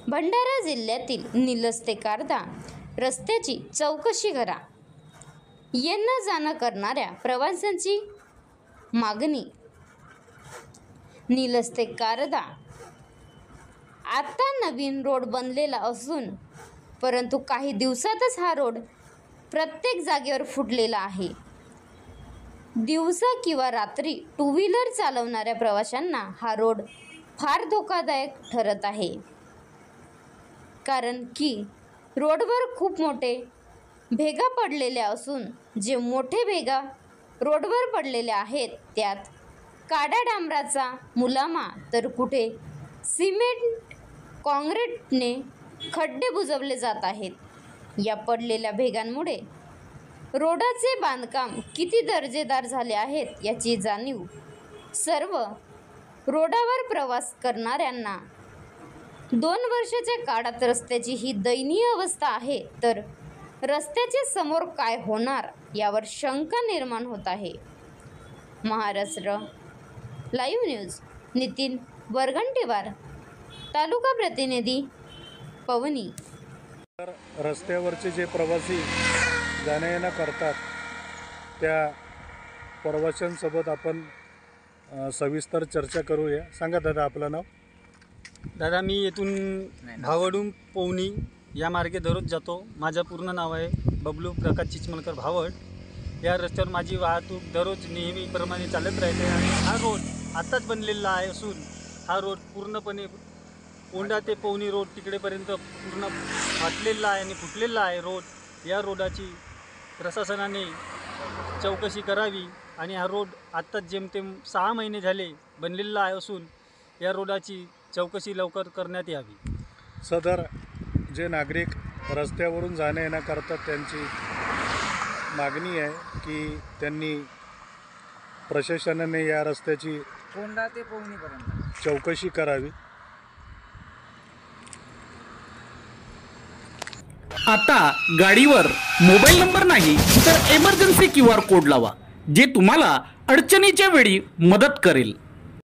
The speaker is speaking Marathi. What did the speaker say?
भंडारा जिल्ह्यातील निलज ते कारदा रस्त्याची चौकशी करा. येणं जाणं करणाऱ्या प्रवाशांची मागणी. निलज ते कारदा आता नवीन रोड बनलेला असून परंतु काही दिवसातच हा रोड प्रत्येक जागेवर फुटलेला आहे. दिवसा किंवा रात्री टू व्हीलर चालवणाऱ्या प्रवाशांना हा रोड फार धोकादायक ठरत आहे. कारण की रोडवर खूप मोठे भेगा पडलेल्या असून जे मोठे भेगा रोडवर पडलेले आहेत त्यात काड्या डांबराचा मुलामा तर कुठे सिमेंट काँक्रीटने खड्डे बुजवले जात आहेत. या पडलेल्या भेगांमुळे रोडाचे बांधकाम किती दर्जेदार झाले आहेत याची जाणीव सर्व रोडावर प्रवास करणाऱ्यांना 2 वर्षाच्या काळात रस्त्याची ही दयनीय अवस्था आहे तर रस्त्याचे समोर काय होणार यावर शंका निर्माण होत आहे. महाराष्ट्र लाईव्ह न्यूज नितीन वरघंटेवार, तालुका प्रतिनिधी पवनी. रस्त्यावरचे जे प्रवासी जाण्या-येणं करतात त्या प्रवाशांसोबत आपण सविस्तर चर्चा करूया. सांगा दादा आपलं नाव. दादा मी येथून भावडून पवनी या मार्गे दररोज जातो. माझं पूर्ण नाव आहे बबलू प्रकाश चिचमलकर भावड. या रस्त्यावर माझी वाहतूक दररोज नेहमीप्रमाणे चालत राहते आणि हा रोड आत्ताच बनलेला आहे असून हा रोड पूर्णपणे औंढा ते पवनी रोड तिकडेपर्यंत पूर्ण फाटलेला आहे आणि फुटलेला आहे रोड. या रोडाची प्रशासनाने चौकशी करावी आणि हा रोड आत्ताच जेमतेम 6 महिने झाले बनलेला आहे असून या रोडाची चौकशी लवकर करण्यात यावी. सदर जे नागरिक रस्त्यावरून जाण्या-येणं करतात त्यांची मागणी आहे की त्यांनी प्रशासनाने या रस्त्याची औंढा ते पवनीपर्यंत चौकशी करावी. आता गाडीवर मोबाईल नंबर नाही तर इमर्जन्सी QR कोड लावा जे तुम्हाला अडचणीच्या वेळी मदत करेल.